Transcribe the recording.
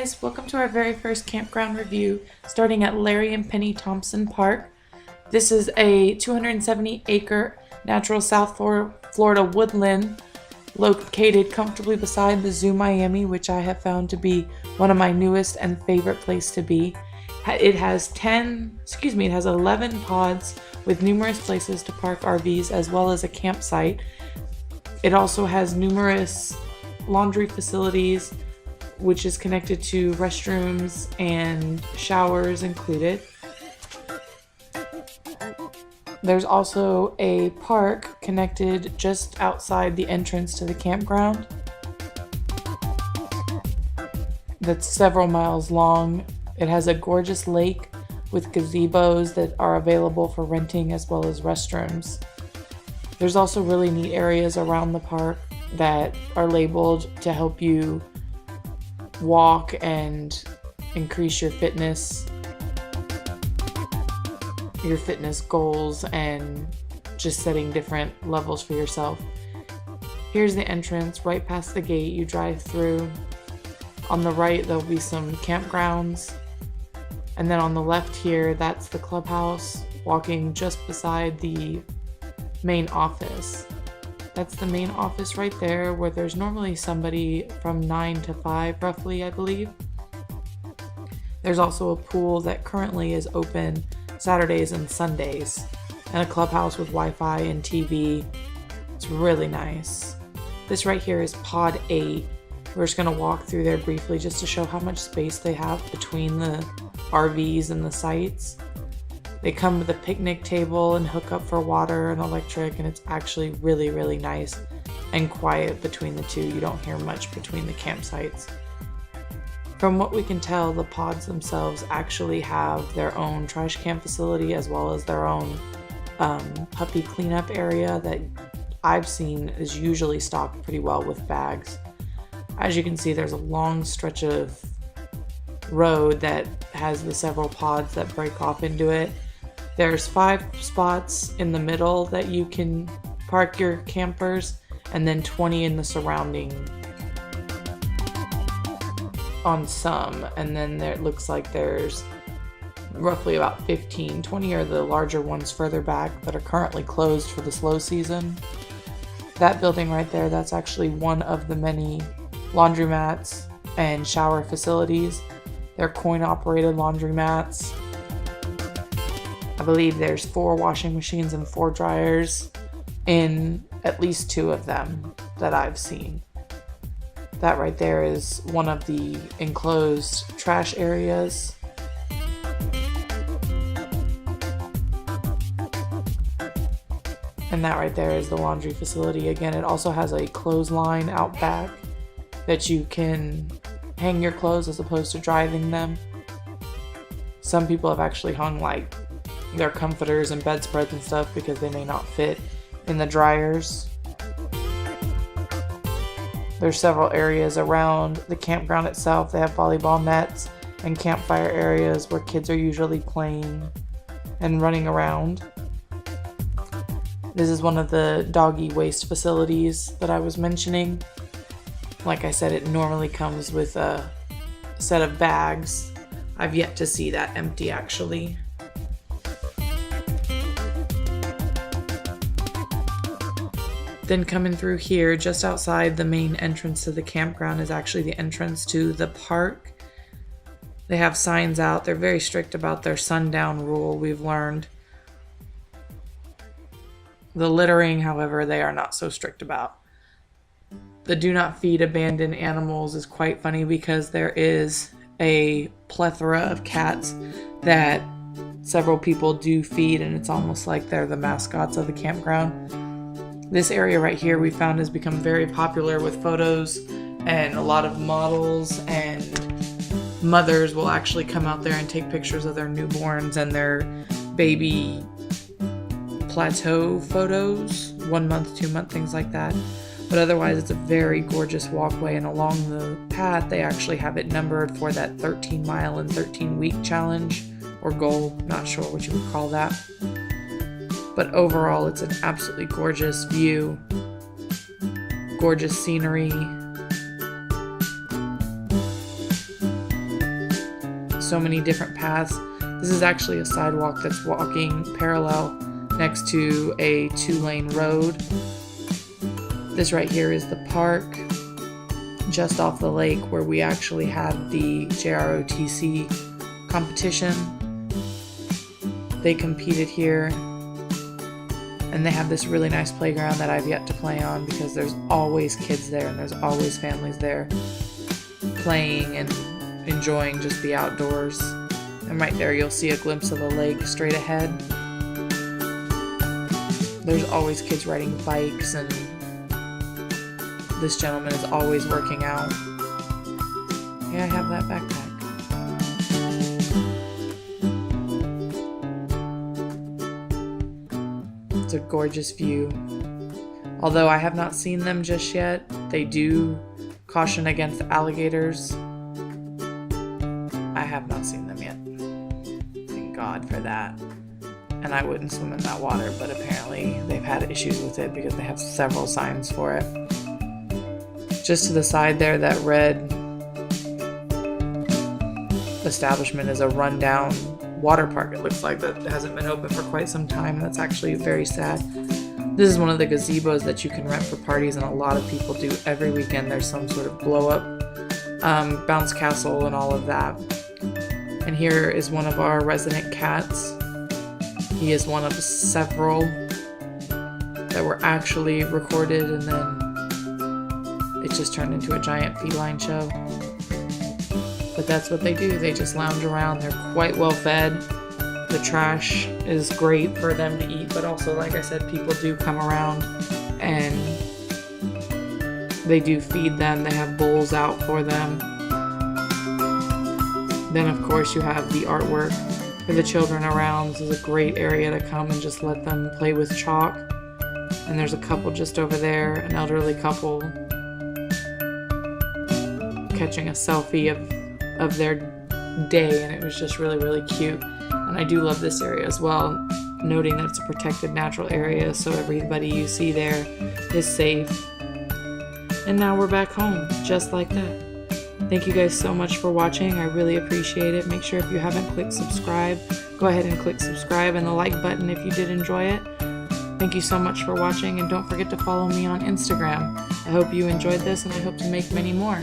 guys, welcome to our very first campground review, starting at Larry and Penny Thompson Park. This is a 270-acre natural South Florida woodland located comfortably beside the Zoo Miami, which I have found to be one of my newest and favorite place to be. It has 11 pods with numerous places to park RVs as well as a campsite. It also has numerous laundry facilities, which is connected to restrooms and showers included. There's also a park connected just outside the entrance to the campground that's several miles long. It has a gorgeous lake with gazebos that are available for renting as well as restrooms. There's also really neat areas around the park that are labeled to help you walk and increase your fitness goals and just setting different levels for yourself. Here's the entrance. Right past the gate you drive through. On the right there'll be some campgrounds, and then on the left here that's the clubhouse, walking just beside the main office. That's the main office right there, where there's normally somebody from 9 to 5 roughly, I believe. There's also a pool that currently is open Saturdays and Sundays, and a clubhouse with Wi-Fi and TV. It's really nice. This right here is Pod 8. We're just going to walk through there briefly just to show how much space they have between the RVs and the sites. They come with a picnic table and hook up for water and electric, and it's actually really, really nice and quiet between the two. You don't hear much between the campsites. From what we can tell, the pods themselves actually have their own trash can facility as well as their own puppy cleanup area that I've seen is usually stocked pretty well with bags. As you can see, there's a long stretch of road that has the several pods that break off into it. There's 5 spots in the middle that you can park your campers, and then 20 in the surrounding on some, and then there, it looks like there's roughly about 20 are the larger ones further back that are currently closed for the slow season. That building right there, that's actually one of the many laundromats and shower facilities. They're coin-operated laundromats. I believe there's 4 washing machines and 4 dryers in at least 2 of them that I've seen. That right there is one of the enclosed trash areas. And that right there is the laundry facility. Again, it also has a clothesline out back that you can hang your clothes as opposed to driving them. Some people have actually hung like their comforters and bedspreads and stuff because they may not fit in the dryers. There's several areas around the campground itself. They have volleyball nets and campfire areas where kids are usually playing and running around. This is one of the doggy waste facilities that I was mentioning. Like I said, it normally comes with a set of bags. I've yet to see that empty actually. Then coming through here, just outside the main entrance to the campground, is actually the entrance to the park. They have signs out. They're very strict about their sundown rule, we've learned. The littering, however, they are not so strict about. The do not feed abandoned animals is quite funny because there is a plethora of cats that several people do feed, and it's almost like they're the mascots of the campground. This area right here we found has become very popular with photos, and a lot of models and mothers will actually come out there and take pictures of their newborns and their baby plateau photos, 1 month, 2 month, things like that. But otherwise it's a very gorgeous walkway, and along the path they actually have it numbered for that 13 mile and 13 week challenge or goal, not sure what you would call that. But overall, it's an absolutely gorgeous view, gorgeous scenery. so many different paths. This is actually a sidewalk that's walking parallel next to a 2-lane road. This right here is the park just off the lake where we actually had the JROTC competition. They competed here, and they have this really nice playground that I've yet to play on because there's always kids there and there's always families there playing and enjoying just the outdoors. And right there you'll see a glimpse of a lake straight ahead. There's always kids riding bikes, and this gentleman is always working out. Yeah, I have that backpack. It's a gorgeous view. Although I have not seen them just yet, they do caution against alligators. I have not seen them yet. Thank God for that. And I wouldn't swim in that water, but apparently they've had issues with it because they have several signs for it. Just to the side there, that red establishment is a rundown water park, it looks like, that hasn't been open for quite some time. That's actually very sad. This is one of the gazebos that you can rent for parties, and a lot of people do every weekend. There's some sort of blow-up bounce castle and all of that. And here is one of our resident cats. He is one of several that were actually recorded, and then it just turned into a giant feline show. But that's what they do. They just lounge around. They're quite well fed. The trash is great for them to eat, but also, like I said, people do come around and they do feed them. They have bowls out for them. Then, of course, you have the artwork for the children around. This is a great area to come and just let them play with chalk. And there's a couple just over there, an elderly couple catching a selfie of their day, and it was just really, really cute. And I do love this area as well, noting that it's a protected natural area, so everybody you see there is safe. And now we're back home, just like that. Thank you guys so much for watching. I really appreciate it. Make sure if you haven't clicked subscribe, go ahead and click subscribe and the like button if you did enjoy it. Thank you so much for watching, and don't forget to follow me on Instagram. I hope you enjoyed this, and I hope to make many more.